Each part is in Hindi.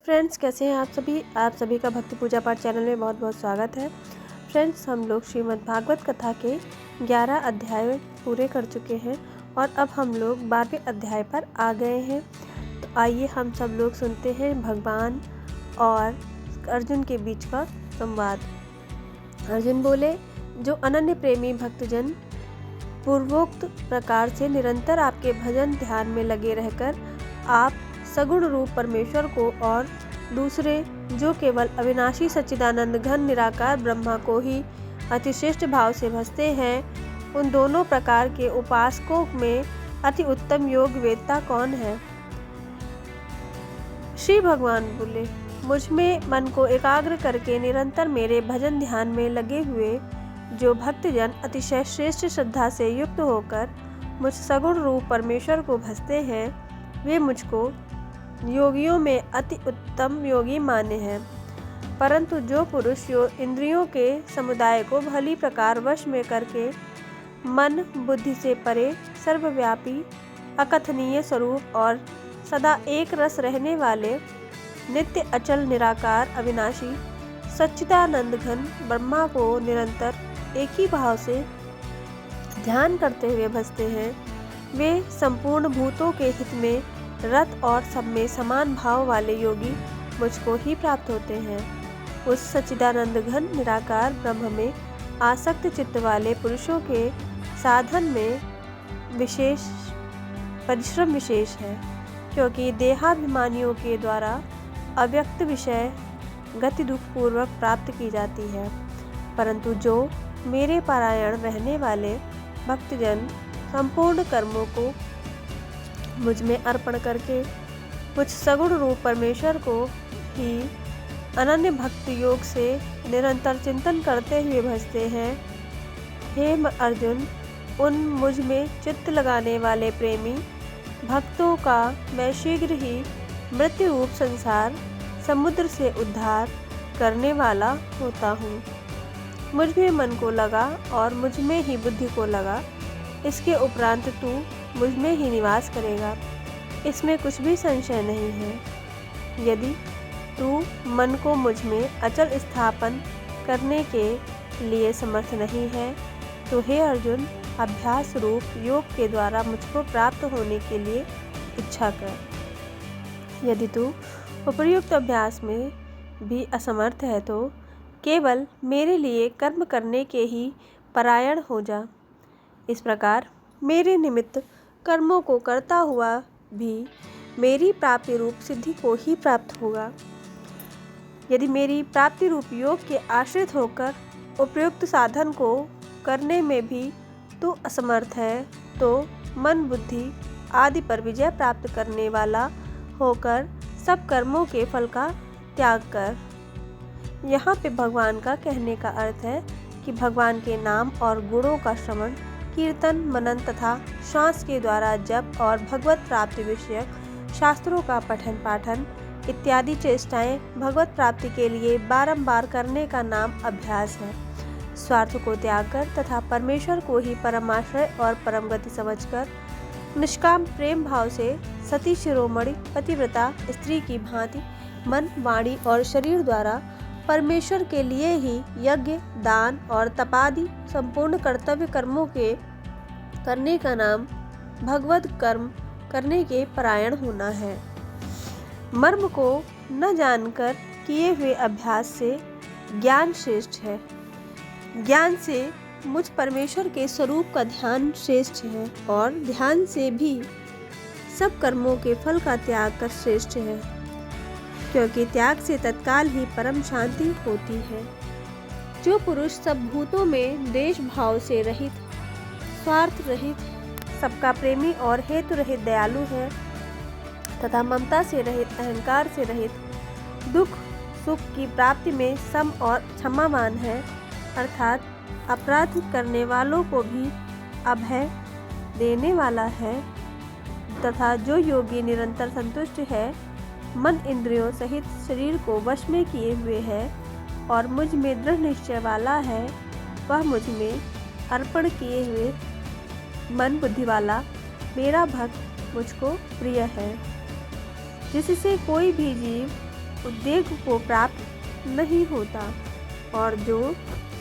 फ्रेंड्स, कैसे हैं आप सभी का भक्ति पूजा पाठ चैनल में बहुत बहुत स्वागत है। फ्रेंड्स, हम लोग श्रीमद् भागवत कथा के 11 अध्याय पूरे कर चुके हैं और अब हम लोग 12वें अध्याय पर आ गए हैं। तो आइए हम सब लोग सुनते हैं भगवान और अर्जुन के बीच का संवाद। अर्जुन बोले, जो अनन्य प्रेमी भक्तजन पूर्वोक्त प्रकार से निरंतर आपके भजन ध्यान में लगे रहकर आप सगुण रूप परमेश्वर को और दूसरे जो केवल अविनाशी सच्चिदानंद घन निराकार ब्रह्मा को ही अतिश्रेष्ठ भाव से भजते हैं, उन दोनों प्रकार के उपासकों में अति उत्तम योग वेदता कौन है? श्री भगवान बोले, मुझ में मन को एकाग्र करके निरंतर मेरे भजन ध्यान में लगे हुए जो भक्तजन अतिशय श्रेष्ठ श्रद्धा से युक्त होकर मुझ सगुण रूप परमेश्वर को भजते हैं, वे मुझको योगियों में अति उत्तम योगी माने हैं। परंतु जो पुरुष इंद्रियों के समुदाय को भली प्रकार वश में करके मन बुद्धि से परे सर्वव्यापी अकथनीय स्वरूप और सदा एक रस रहने वाले नित्य अचल निराकार अविनाशी सच्चिदानंद घन ब्रह्मा को निरंतर एक ही भाव से ध्यान करते हुए भजते हैं, वे संपूर्ण भूतों के हित में रत और सब में समान भाव वाले योगी मुझको ही प्राप्त होते हैं। उस सच्चिदानंद घन निराकार ब्रह्म में आसक्त चित्त वाले पुरुषों के साधन में विशेष परिश्रम विशेष है, क्योंकि देहाभिमानियों के द्वारा अव्यक्त विषय गति दुख पूर्वक प्राप्त की जाती है। परंतु जो मेरे पारायण रहने वाले भक्तजन संपूर्ण कर्मों को मुझ में अर्पण करके मुझ सगुण रूप परमेश्वर को ही अनन्य भक्ति योग से निरंतर चिंतन करते हुए भजते हैं, हे अर्जुन, उन मुझ में चित्त लगाने वाले प्रेमी भक्तों का मैं शीघ्र ही मृत्यु रूप संसार समुद्र से उद्धार करने वाला होता हूँ। मुझ में मन को लगा और मुझ में ही बुद्धि को लगा, इसके उपरांत तू मुझ में ही निवास करेगा, इसमें कुछ भी संशय नहीं है। यदि तू मन को मुझ में अचल स्थापन करने के लिए समर्थ नहीं है, तो हे अर्जुन, अभ्यास रूप योग के द्वारा मुझको प्राप्त होने के लिए इच्छा कर। यदि तू उपर्युक्त अभ्यास में भी असमर्थ है, तो केवल मेरे लिए कर्म करने के ही परायण हो जा। इस प्रकार मेरे निमित्त कर्मों को करता हुआ भी मेरी प्राप्ति रूप सिद्धि को ही प्राप्त होगा। यदि मेरी प्राप्ति रूप योग के आश्रित होकर उपयुक्त साधन को करने में भी तू असमर्थ है, तो मन बुद्धि आदि पर विजय प्राप्त करने वाला होकर सब कर्मों के फल का त्याग कर। यहाँ पे भगवान का कहने का अर्थ है कि भगवान के नाम और गुणों का श्रवण, कीर्तन, मनन तथा श्वास के द्वारा जप और भगवत प्राप्ति विषयक शास्त्रों का पठन पाठन इत्यादि चेष्टाएं भगवत प्राप्ति के लिए बारंबार करने का नाम अभ्यास है। स्वार्थ को त्याग कर तथा परमेश्वर को ही परमाश्रय और परम गति समझकर निष्काम प्रेम भाव से सती शिरोमणि पतिव्रता स्त्री की भांति मन, वाणी और शरीर द्वारा परमेश्वर के लिए ही यज्ञ, दान और तपादि संपूर्ण कर्तव्य कर्मों के करने का नाम भगवत कर्म करने के परायण होना है। मर्म को न जानकर किए हुए अभ्यास से ज्ञान श्रेष्ठ है। ज्ञान से मुझ परमेश्वर के स्वरूप का ध्यान श्रेष्ठ है और ध्यान से भी सब कर्मों के फल का त्याग कर श्रेष्ठ है, क्योंकि त्याग से तत्काल ही परम शांति होती है। जो पुरुष सब भूतों में देश भाव से रहित, स्वार्थ रहित, सबका प्रेमी और हेतु रहित दयालु है तथा ममता से रहित, अहंकार से रहित, दुख सुख की प्राप्ति में सम और क्षमावान है, अर्थात अपराध करने वालों को भी अभय देने वाला है, तथा जो योगी निरंतर संतुष्ट है, मन इंद्रियों सहित शरीर को वश में किए हुए है और मुझ में दृढ़ निश्चय वाला है, वह मुझ में अर्पण किए हुए मन बुद्धि वाला मेरा भक्त मुझको प्रिय है। जिससे कोई भी जीव उद्वेग को प्राप्त नहीं होता और जो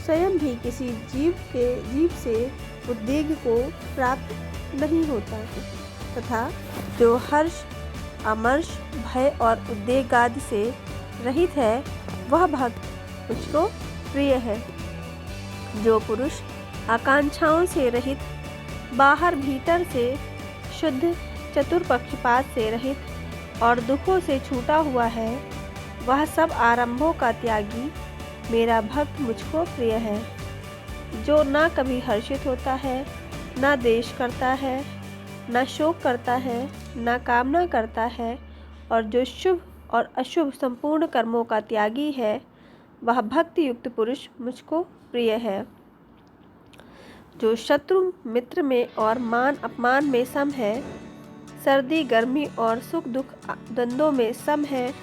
स्वयं भी किसी जीव से उद्वेग को प्राप्त नहीं होता तथा जो हर्ष, अमर्ष, भय और उद्वेग आदि से रहित है वह भक्त मुझको प्रिय है। जो पुरुष आकांक्षाओं से रहित, बाहर भीतर से शुद्ध, चतुर पक्षपात से रहित और दुखों से छूटा हुआ है वह सब आरंभों का त्यागी मेरा भक्त मुझको प्रिय है। जो ना कभी हर्षित होता है, ना द्वेष करता है, ना शोक करता है, ना कामना करता है और जो शुभ और अशुभ संपूर्ण कर्मों का त्यागी है वह भक्ति युक्त पुरुष मुझको प्रिय है। जो शत्रु मित्र में और मान अपमान में सम है, सर्दी गर्मी और सुख दुख द्वंद्वों में सम है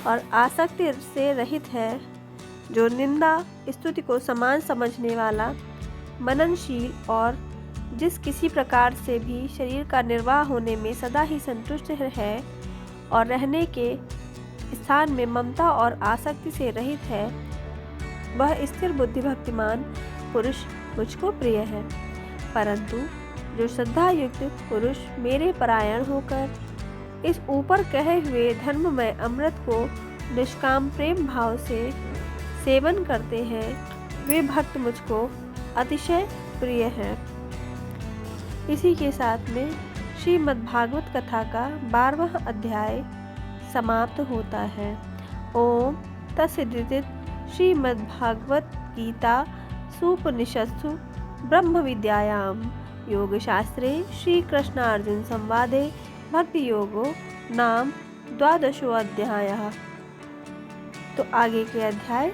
और आसक्ति से रहित है, जो निंदा स्तुति को समान समझने वाला, मननशील और जिस किसी प्रकार से भी शरीर का निर्वाह होने में सदा ही संतुष्ट है और रहने के स्थान में ममता और आसक्ति से रहित है, वह स्थिर बुद्धि भक्तिमान पुरुष मुझको प्रिय है। परंतु जो श्रद्धा युक्त पुरुष मेरे परायण होकर इस ऊपर कहे हुए धर्ममय अमृत को निष्काम प्रेम भाव से सेवन करते हैं वे भक्त मुझको अतिशय प्रिय हैं। इसी के साथ में श्रीमद् भागवत कथा का 12वां अध्याय समाप्त होता है। ओम तत्सदिति। श्रीमद् भागवत गीता सुपनिषत्सु ब्रह्म विद्यायां योगशास्त्रे श्री कृष्णार्जुन संवादे भक्ति योगो नाम 12वां अध्यायः। तो आगे के अध्याय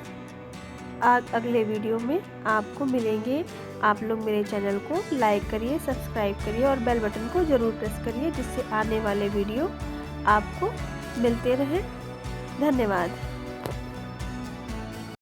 अगले वीडियो में आपको मिलेंगे। आप लोग मेरे चैनल को लाइक करिए, सब्सक्राइब करिए और बेल बटन को ज़रूर प्रेस करिए जिससे आने वाले वीडियो आपको मिलते रहें। धन्यवाद।